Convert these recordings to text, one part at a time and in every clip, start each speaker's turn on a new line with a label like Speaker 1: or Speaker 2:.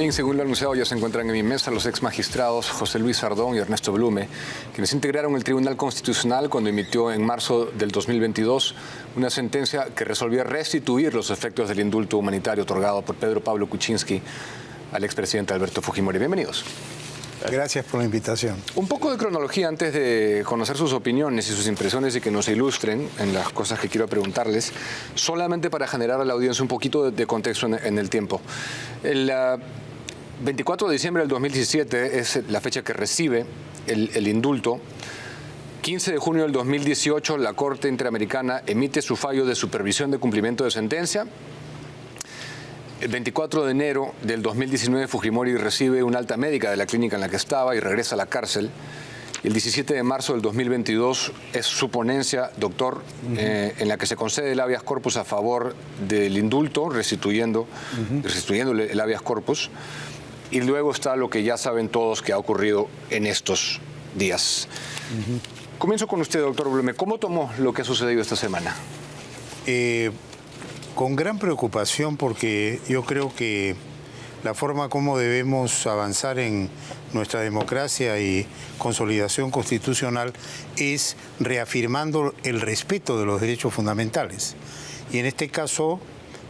Speaker 1: Bien, según lo anunciado, ya se encuentran en mi mesa los ex magistrados José Luis Sardón y Ernesto Blume, quienes integraron el Tribunal Constitucional cuando emitió en marzo del 2022 una sentencia que resolvía restituir los efectos del indulto humanitario otorgado por Pedro Pablo Kuczynski al expresidente Alberto Fujimori. Bienvenidos.
Speaker 2: Gracias por la invitación.
Speaker 1: Un poco de cronología antes de conocer sus opiniones y sus impresiones y que nos ilustren en las cosas que quiero preguntarles, solamente para generar a la audiencia un poquito de contexto en el tiempo. El 24 de diciembre del 2017 es la fecha que recibe el indulto. 15 de junio del 2018 la Corte Interamericana emite su fallo de supervisión de cumplimiento de sentencia. El 24 de enero del 2019 Fujimori recibe una alta médica de la clínica en la que estaba y regresa a la cárcel. El 17 de marzo del 2022 es su ponencia, doctor, en la que se concede el habeas corpus a favor del indulto, restituyéndole el habeas corpus. Y luego está lo que ya saben todos que ha ocurrido en estos días. Comienzo con usted, doctor Blume. ¿Cómo tomó lo que ha sucedido esta semana?
Speaker 2: Con gran preocupación, porque yo creo que la forma como debemos avanzar en nuestra democracia y consolidación constitucional es reafirmando el respeto de los derechos fundamentales. Y en este caso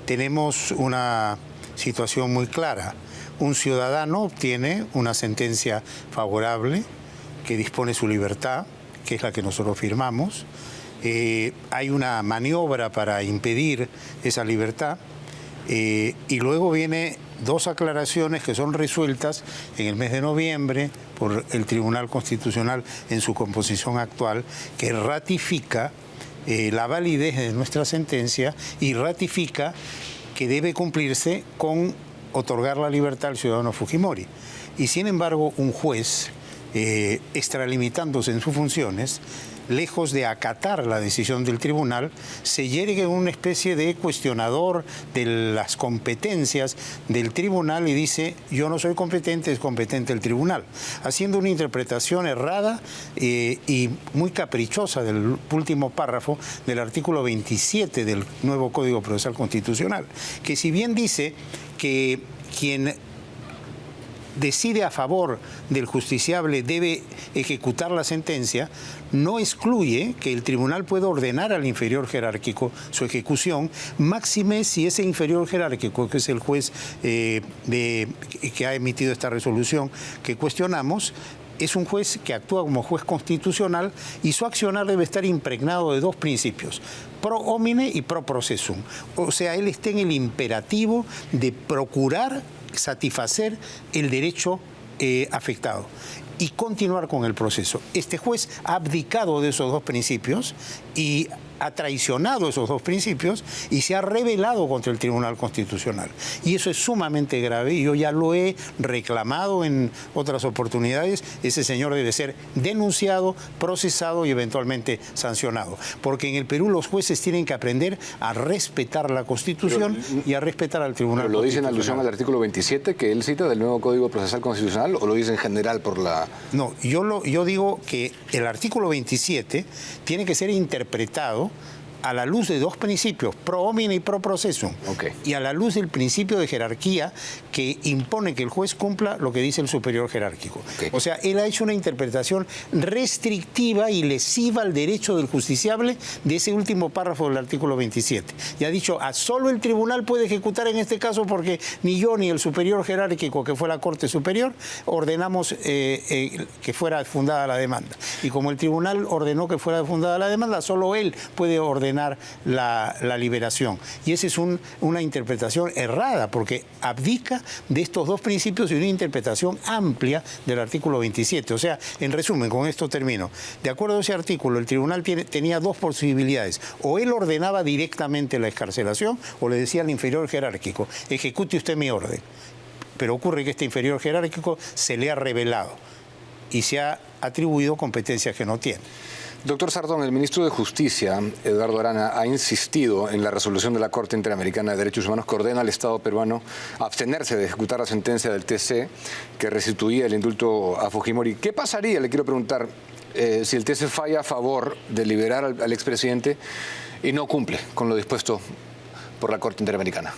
Speaker 2: tenemos una situación muy clara. Un ciudadano obtiene una sentencia favorable que dispone su libertad, que es la que nosotros firmamos. Hay una maniobra para impedir esa libertad y luego viene dos aclaraciones que son resueltas en el mes de noviembre por el Tribunal Constitucional en su composición actual, que ratifica la validez de nuestra sentencia y ratifica que debe cumplirse con otorgar la libertad al ciudadano Fujimori. Y sin embargo, un juez, extralimitándose en sus funciones, lejos de acatar la decisión del tribunal, se yergue en una especie de cuestionador de las competencias del tribunal y dice: yo no soy competente, es competente el tribunal, haciendo una interpretación errada y muy caprichosa del último párrafo del artículo 27 del nuevo Código Procesal Constitucional, que si bien dice que quien decide a favor del justiciable debe ejecutar la sentencia, no excluye que el tribunal pueda ordenar al inferior jerárquico su ejecución, máxime si ese inferior jerárquico, que es el juez que ha emitido esta resolución que cuestionamos, es un juez que actúa como juez constitucional y su accionar debe estar impregnado de dos principios: pro homine y pro processum. O sea, él está en el imperativo de procurar satisfacer el derecho afectado y continuar con el proceso. Este juez ha abdicado de esos dos principios y ha traicionado esos dos principios y se ha rebelado contra el Tribunal Constitucional. Y eso es sumamente grave y yo ya lo he reclamado en otras oportunidades. Ese señor debe ser denunciado, procesado y eventualmente sancionado. Porque en el Perú los jueces tienen que aprender a respetar la Constitución y a respetar al Tribunal Constitucional.
Speaker 1: ¿Lo dice en alusión al artículo 27 que él cita del nuevo Código Procesal Constitucional o lo dice en general por la...?
Speaker 2: No, yo digo que el artículo 27 tiene que ser interpretado a la luz de dos principios, pro homine y pro processum, y a la luz del principio de jerarquía que impone que el juez cumpla lo que dice el superior jerárquico. O sea, él ha hecho una interpretación restrictiva y lesiva al derecho del justiciable de ese último párrafo del artículo 27. Y ha dicho: solo el tribunal puede ejecutar en este caso porque ni yo ni el superior jerárquico, que fue la Corte Superior, ordenamos que fuera fundada la demanda. Y como el tribunal ordenó que fuera fundada la demanda, solo él puede ordenar la liberación. Y esa es una interpretación errada, porque abdica de estos dos principios y una interpretación amplia del artículo 27. O sea, en resumen, con esto termino. De acuerdo a ese artículo, el tribunal tenía dos posibilidades: o él ordenaba directamente la excarcelación, o le decía al inferior jerárquico: ejecute usted mi orden. Pero ocurre que este inferior jerárquico se le ha rebelado y se ha atribuido competencias que no tiene.
Speaker 1: Doctor Sardón, el ministro de Justicia, Eduardo Arana, ha insistido en la resolución de la Corte Interamericana de Derechos Humanos que ordena al Estado peruano abstenerse de ejecutar la sentencia del TC que restituía el indulto a Fujimori. ¿Qué pasaría, le quiero preguntar, si el TC falla a favor de liberar al expresidente y no cumple con lo dispuesto por la Corte Interamericana?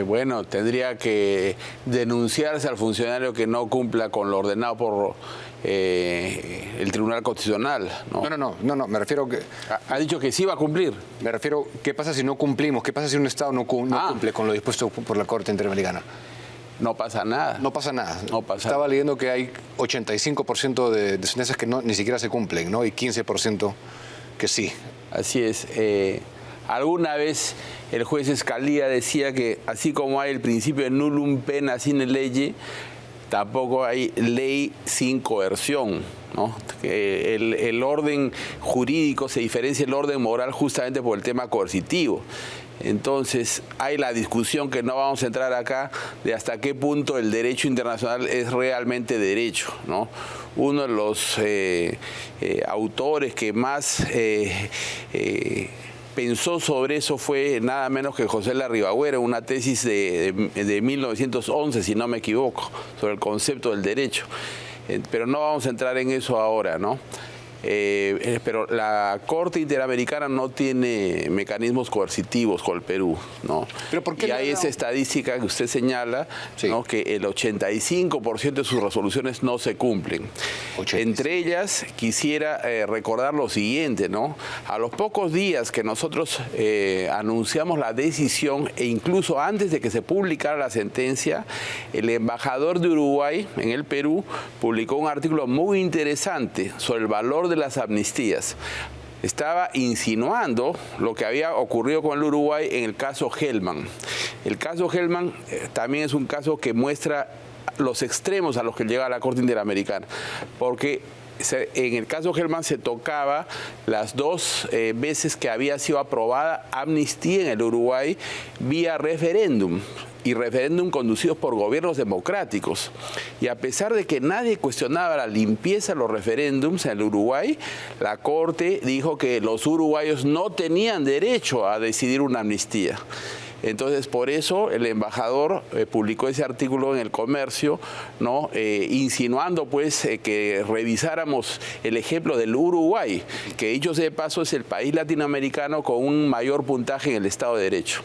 Speaker 3: Bueno, tendría que denunciarse al funcionario que no cumpla con lo ordenado por el Tribunal Constitucional, ¿no?
Speaker 1: No, me refiero que...
Speaker 3: Ha dicho que sí va a cumplir.
Speaker 1: Me refiero, ¿qué pasa si no cumplimos? ¿Qué pasa si un Estado no cumple con lo dispuesto por la Corte Interamericana?
Speaker 3: No pasa nada.
Speaker 1: No pasa nada.
Speaker 3: No pasa
Speaker 1: Estaba
Speaker 3: nada.
Speaker 1: leyendo que hay 85% de sentencias que ni siquiera se cumplen, ¿no? Y 15% que sí.
Speaker 3: Así es. Alguna vez el juez Escalía decía que así como hay el principio de nullum pena sine lege, tampoco hay ley sin coerción, ¿no? Que el orden jurídico se diferencia del orden moral justamente por el tema coercitivo. Entonces, hay la discusión que no vamos a entrar acá de hasta qué punto el derecho internacional es realmente derecho, ¿no? Uno de los autores que más pensó sobre eso fue nada menos que José Larribagüero, una tesis de 1911, si no me equivoco, sobre el concepto del derecho. Pero no vamos a entrar en eso ahora, ¿no? Pero la Corte Interamericana no tiene mecanismos coercitivos con el Perú, ¿no?
Speaker 1: ¿Pero por qué
Speaker 3: y hay esa estadística que usted señala, sí, ¿no? Que el 85% de sus resoluciones no se cumplen. 85. Entre ellas, quisiera recordar lo siguiente, ¿no? A los pocos días que nosotros anunciamos la decisión, e incluso antes de que se publicara la sentencia, el embajador de Uruguay en el Perú publicó un artículo muy interesante sobre el valor de las amnistías. Estaba insinuando lo que había ocurrido con el Uruguay en el caso Hellman. El caso Hellman también es un caso que muestra los extremos a los que llega la Corte Interamericana, porque en el caso Hellman se tocaba las dos veces que había sido aprobada amnistía en el Uruguay vía referéndum, y referéndum conducidos por gobiernos democráticos. Y a pesar de que nadie cuestionaba la limpieza de los referéndums en el Uruguay, la Corte dijo que los uruguayos no tenían derecho a decidir una amnistía. Entonces, por eso el embajador publicó ese artículo en El Comercio, ¿no? Insinuando pues que revisáramos el ejemplo del Uruguay, que dicho sea de paso es el país latinoamericano con un mayor puntaje en el Estado de Derecho.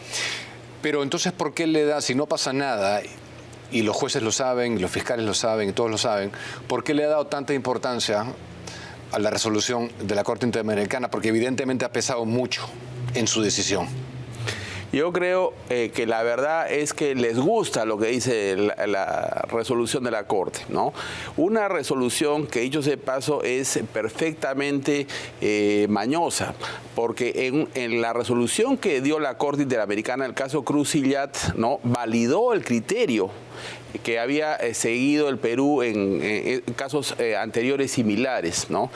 Speaker 1: Pero entonces, ¿por qué le da, si no pasa nada, y los jueces lo saben, y los fiscales lo saben, y todos lo saben, ¿por qué le ha dado tanta importancia a la resolución de la Corte Interamericana? Porque evidentemente ha pesado mucho en su decisión.
Speaker 3: Yo creo que la verdad es que les gusta lo que dice la resolución de la Corte, ¿no? Una resolución que, dicho sea de paso, es perfectamente mañosa, porque en la resolución que dio la Corte Interamericana, el caso Crucillat, ¿no? Validó el criterio que había seguido el Perú en casos anteriores similares, ¿no?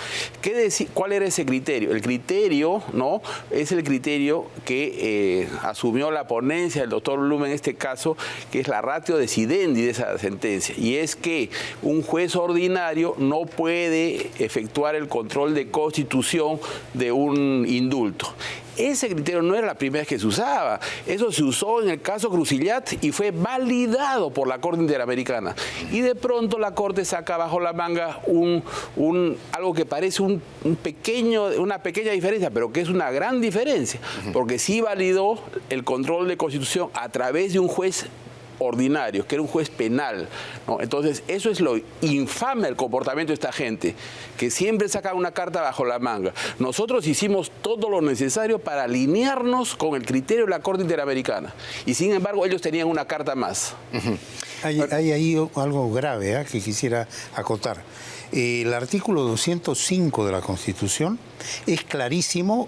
Speaker 3: ¿Cuál era ese criterio? El criterio, ¿no? Es el criterio que asumió la ponencia del doctor Blum en este caso, que es la ratio decidendi de esa sentencia, y es que un juez ordinario no puede efectuar el control de constitución de un indulto. Ese criterio no era la primera vez que se usaba. Eso se usó en el caso Crucillat y fue validado por la Corte Interamericana. Y de pronto la Corte saca bajo la manga algo que parece una pequeña diferencia, pero que es una gran diferencia, porque sí validó el control de constitución a través de un juez ordinario, que era un juez penal, ¿no? Entonces, eso es lo infame del comportamiento de esta gente, que siempre saca una carta bajo la manga. Nosotros hicimos todo lo necesario para alinearnos con el criterio de la Corte Interamericana, y sin embargo ellos tenían una carta más.
Speaker 2: Hay ahí algo grave que quisiera acotar. El artículo 205 de la Constitución es clarísimo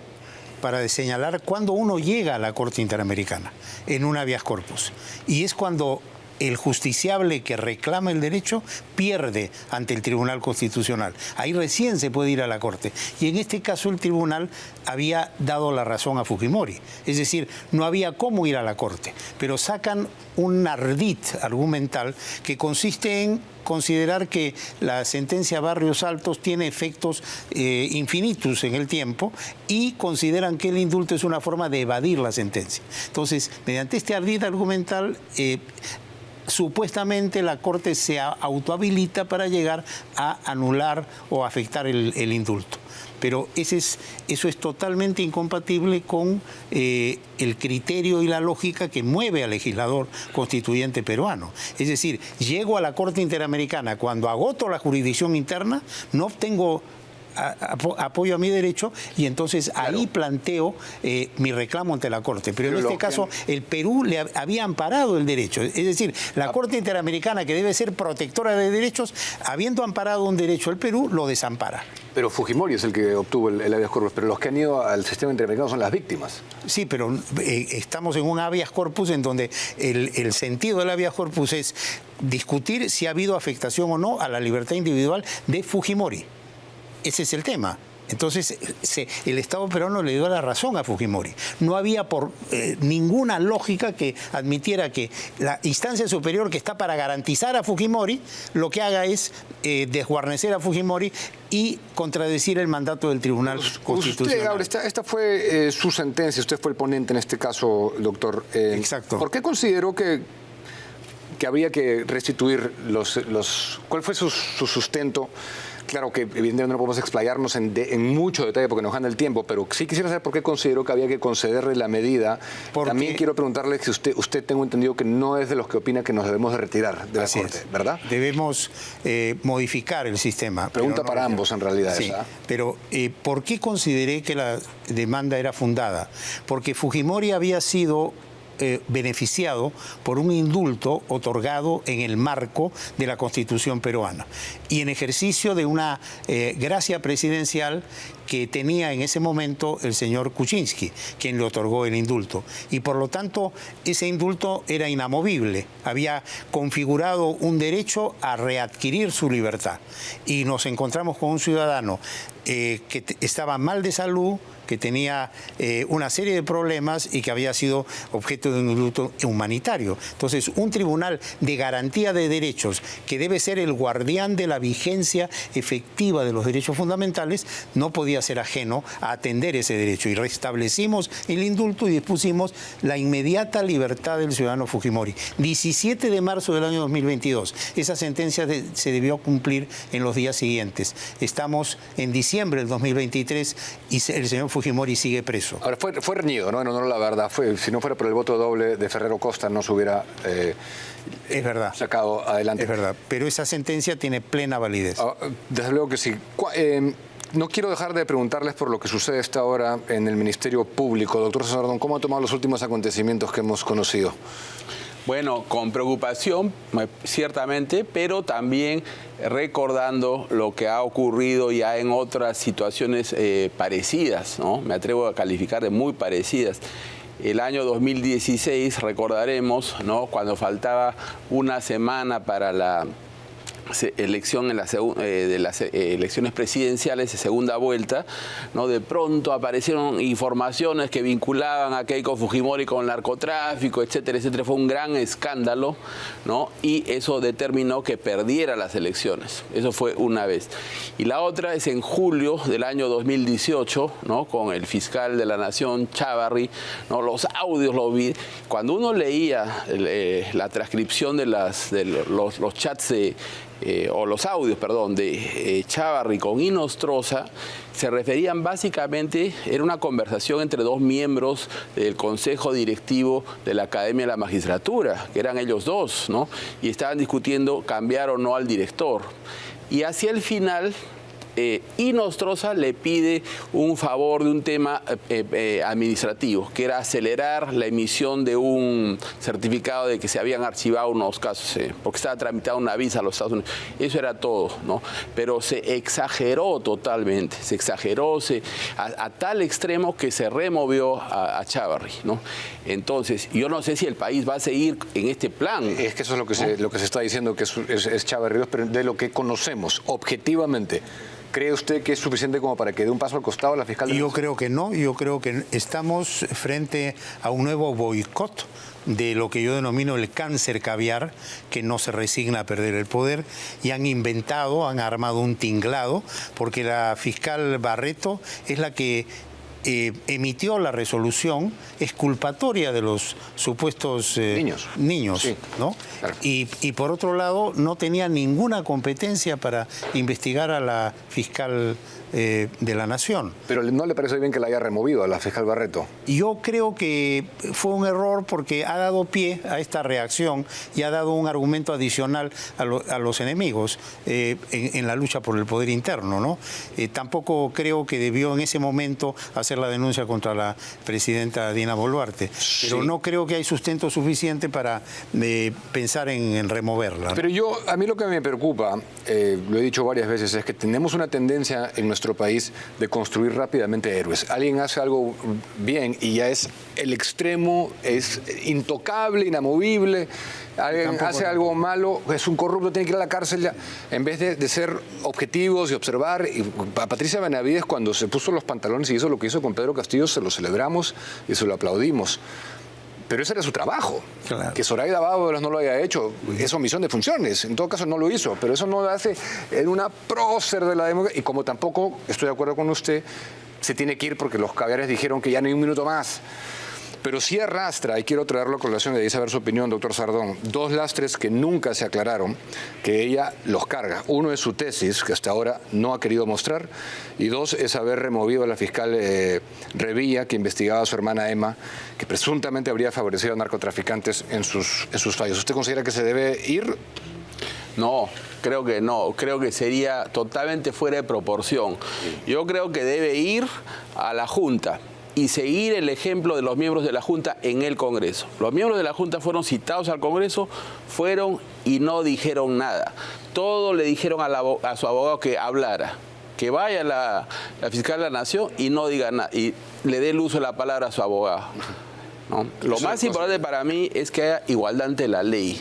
Speaker 2: para señalar cuándo uno llega a la Corte Interamericana en un habeas corpus. Y es cuando el justiciable que reclama el derecho pierde ante el Tribunal Constitucional. Ahí recién se puede ir a la Corte. Y en este caso el Tribunal había dado la razón a Fujimori. Es decir, no había cómo ir a la Corte. Pero sacan un ardid argumental que consiste en considerar que la sentencia Barrios Altos tiene efectos infinitos en el tiempo y consideran que el indulto es una forma de evadir la sentencia. Entonces, mediante este ardid argumental, supuestamente la Corte se autohabilita para llegar a anular o afectar el indulto. Pero eso es totalmente incompatible con el criterio y la lógica que mueve al legislador constituyente peruano. Es decir, llego a la Corte Interamericana cuando agoto la jurisdicción interna, no obtengo apoyo a mi derecho y entonces ahí planteo mi reclamo ante la Corte. Pero en este caso el Perú le había amparado el derecho. Es decir, la Corte Interamericana, que debe ser protectora de derechos, habiendo amparado un derecho el Perú, lo desampara.
Speaker 1: Pero Fujimori es el que obtuvo el habeas corpus, pero los que han ido al sistema interamericano son las víctimas.
Speaker 2: Sí, pero estamos en un habeas corpus en donde el sentido del habeas corpus es discutir si ha habido afectación o no a la libertad individual de Fujimori. Ese es el tema. Entonces, el Estado peruano le dio la razón a Fujimori. No había ninguna lógica que admitiera que la instancia superior que está para garantizar a Fujimori, lo que haga es desguarnecer a Fujimori y contradecir el mandato del Tribunal Constitucional.
Speaker 1: Esta fue su sentencia, usted fue el ponente en este caso, doctor.
Speaker 2: Exacto.
Speaker 1: ¿Por qué consideró que habría que restituir cuál fue su sustento? Claro que evidentemente no podemos explayarnos en mucho detalle porque nos gana el tiempo, pero sí quisiera saber por qué consideró que había que concederle la medida. También quiero preguntarle si usted tengo entendido que no es de los que opina que nos debemos de retirar de la Corte, ¿verdad?
Speaker 2: Debemos modificar el sistema.
Speaker 1: Pregunta para ambos en realidad.
Speaker 2: Sí,
Speaker 1: esa.
Speaker 2: Pero ¿por qué consideré que la demanda era fundada? Porque Fujimori había sido beneficiado por un indulto otorgado en el marco de la Constitución peruana y en ejercicio de una gracia presidencial que tenía en ese momento el señor Kuczynski, quien le otorgó el indulto. Y por lo tanto, ese indulto era inamovible. Había configurado un derecho a readquirir su libertad. Y nos encontramos con un ciudadano que estaba mal de salud, que tenía una serie de problemas y que había sido objeto de un indulto humanitario. Entonces, un tribunal de garantía de derechos, que debe ser el guardián de la vigencia efectiva de los derechos fundamentales, no podía ser ajeno a atender ese derecho. Y restablecimos el indulto y dispusimos la inmediata libertad del ciudadano Fujimori. 17 de marzo del año 2022. Esa sentencia se debió cumplir en los días siguientes. Estamos en diciembre del 2023 y el señor Fujimori sigue preso.
Speaker 1: Ahora, fue reñido, ¿no? En honor a la verdad. Si no fuera por el voto doble de Ferrero Costa, no se hubiera
Speaker 2: es verdad.
Speaker 1: Sacado adelante.
Speaker 2: Es verdad, pero esa sentencia tiene plena validez.
Speaker 1: Desde luego que sí. No quiero dejar de preguntarles por lo que sucede hasta ahora en el Ministerio Público. Doctor Sardón, ¿cómo ha tomado los últimos acontecimientos que hemos conocido?
Speaker 3: Bueno, con preocupación, ciertamente, pero también recordando lo que ha ocurrido ya en otras situaciones parecidas, ¿no? Me atrevo a calificar de muy parecidas. El año 2016, recordaremos, ¿no?, cuando faltaba una semana para la elección de las elecciones presidenciales de segunda vuelta, ¿no? De pronto aparecieron informaciones que vinculaban a Keiko Fujimori con el narcotráfico, etcétera, etcétera. Fue un gran escándalo, ¿no? Y eso determinó que perdiera las elecciones. Eso fue una vez. Y la otra es en julio del año 2018, ¿no?, con el fiscal de la Nación, Chávarri, ¿no? Los audios los vi. Cuando uno leía la transcripción de los chats o los audios, perdón, de Chávarri con Inostroza, se referían básicamente, era una conversación entre dos miembros del Consejo Directivo de la Academia de la Magistratura, que eran ellos dos, ¿no? Y estaban discutiendo cambiar o no al director. Y hacia el final, Inostroza le pide un favor de un tema administrativo, que era acelerar la emisión de un certificado de que se habían archivado unos casos, porque estaba tramitado una visa a los Estados Unidos. Eso era todo, ¿no? Pero se exageró totalmente, se exageró a tal extremo que se removió a Chávarri, ¿no? Entonces, yo no sé si el país va a seguir en este plan.
Speaker 1: Es que eso es lo que se está diciendo, que es Chávarri, pero de lo que conocemos objetivamente. ¿Cree usted que es suficiente como para que dé un paso al costado la fiscal?
Speaker 2: Yo creo que no. Yo creo que estamos frente a un nuevo boicot de lo que yo denomino el cáncer caviar, que no se resigna a perder el poder, y han armado un tinglado, porque la fiscal Barreto es la que emitió la resolución exculpatoria de los supuestos niños,
Speaker 1: Sí,
Speaker 2: ¿no?
Speaker 1: claro.
Speaker 2: Y por otro lado, no tenía ninguna competencia para investigar a la fiscal de la Nación.
Speaker 1: Pero ¿no le parece bien que la haya removido a la fiscal Barreto?
Speaker 2: Yo creo que fue un error porque ha dado pie a esta reacción y ha dado un argumento adicional a los enemigos en la lucha por el poder interno, ¿no? Tampoco creo que debió en ese momento hacer la denuncia contra la presidenta Dina Boluarte, pero no creo que hay sustento suficiente para pensar en removerla.
Speaker 1: Pero a mí lo que me preocupa, lo he dicho varias veces, es que tenemos una tendencia en nuestro país de construir rápidamente héroes. Alguien hace algo bien y ya es el extremo, es intocable, inamovible. Alguien hace algo malo, es un corrupto, tiene que ir a la cárcel ya. En vez de ser objetivos y observar. Y a Patricia Benavides, cuando se puso los pantalones y hizo lo que hizo con Pedro Castillo, se lo celebramos y se lo aplaudimos. Pero ese era su trabajo.
Speaker 2: Claro.
Speaker 1: Que Zoraida Ábalos no lo haya hecho es omisión de funciones. En todo caso no lo hizo, pero eso no lo hace en una prócer de la democracia. Y como tampoco, estoy de acuerdo con usted, se tiene que ir porque los caviares dijeron que ya no hay un minuto más. Pero sí arrastra, y quiero traerlo a colación y de ahí saber su opinión, doctor Sardón, dos lastres que nunca se aclararon, que ella los carga. Uno es su tesis, que hasta ahora no ha querido mostrar, y dos es haber removido a la fiscal Revilla, que investigaba a su hermana Emma, que presuntamente habría favorecido a narcotraficantes en sus fallos. ¿Usted considera que se debe ir?
Speaker 3: No, creo que no. Creo que sería totalmente fuera de proporción. Yo creo que debe ir a la Junta y seguir el ejemplo de los miembros de la Junta en el Congreso. Los miembros de la Junta fueron citados al Congreso, fueron y no dijeron nada. Todo le dijeron a su abogado que hablara, que vaya la fiscal de la Nación y no diga nada, y le dé el uso de la palabra a su abogado, ¿no? Lo más importante para mí es que haya igualdad ante la ley.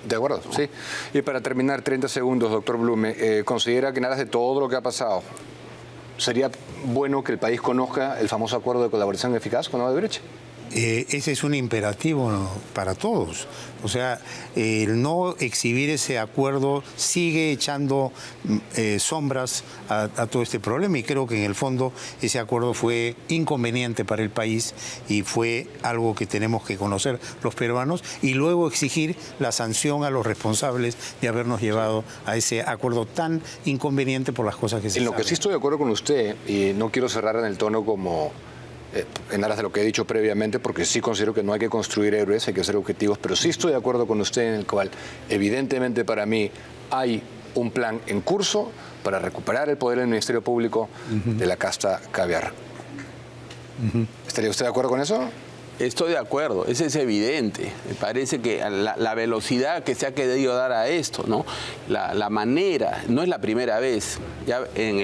Speaker 1: De acuerdo, sí. Y para terminar, 30 segundos, doctor Blume, ¿considera que en aras de todo lo que ha pasado, sería bueno que el país conozca el famoso acuerdo de colaboración eficaz con Odebrecht?
Speaker 2: Ese es un imperativo para todos. O sea, el no exhibir ese acuerdo sigue echando sombras a todo este problema, y creo que en el fondo ese acuerdo fue inconveniente para el país y fue algo que tenemos que conocer los peruanos y luego exigir la sanción a los responsables de habernos llevado a ese acuerdo tan inconveniente por las cosas que se
Speaker 1: En lo que sí estoy de acuerdo con usted, y no quiero cerrar en el tono como en aras de lo que he dicho previamente, porque sí considero que no hay que construir héroes, hay que ser objetivos, pero sí estoy de acuerdo con usted en el cual, evidentemente para mí, hay un plan en curso para recuperar el poder del Ministerio Público de la casta caviar. ¿Estaría usted de acuerdo con eso?
Speaker 3: Estoy de acuerdo, ese es evidente. Me parece que la velocidad que se ha querido dar a esto, ¿no? La manera, no es la primera vez. Ya en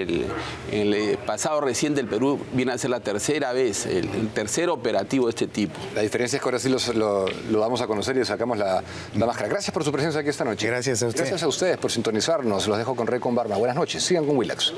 Speaker 3: el pasado reciente el Perú viene a ser la tercera vez, el tercer operativo de este tipo.
Speaker 1: La diferencia es que ahora sí lo damos a conocer y le sacamos la máscara. Gracias por su presencia aquí esta noche.
Speaker 2: Gracias a usted.
Speaker 1: Gracias a ustedes por sintonizarnos. Los dejo con Rey con Barba. Buenas noches. Sigan con Willax.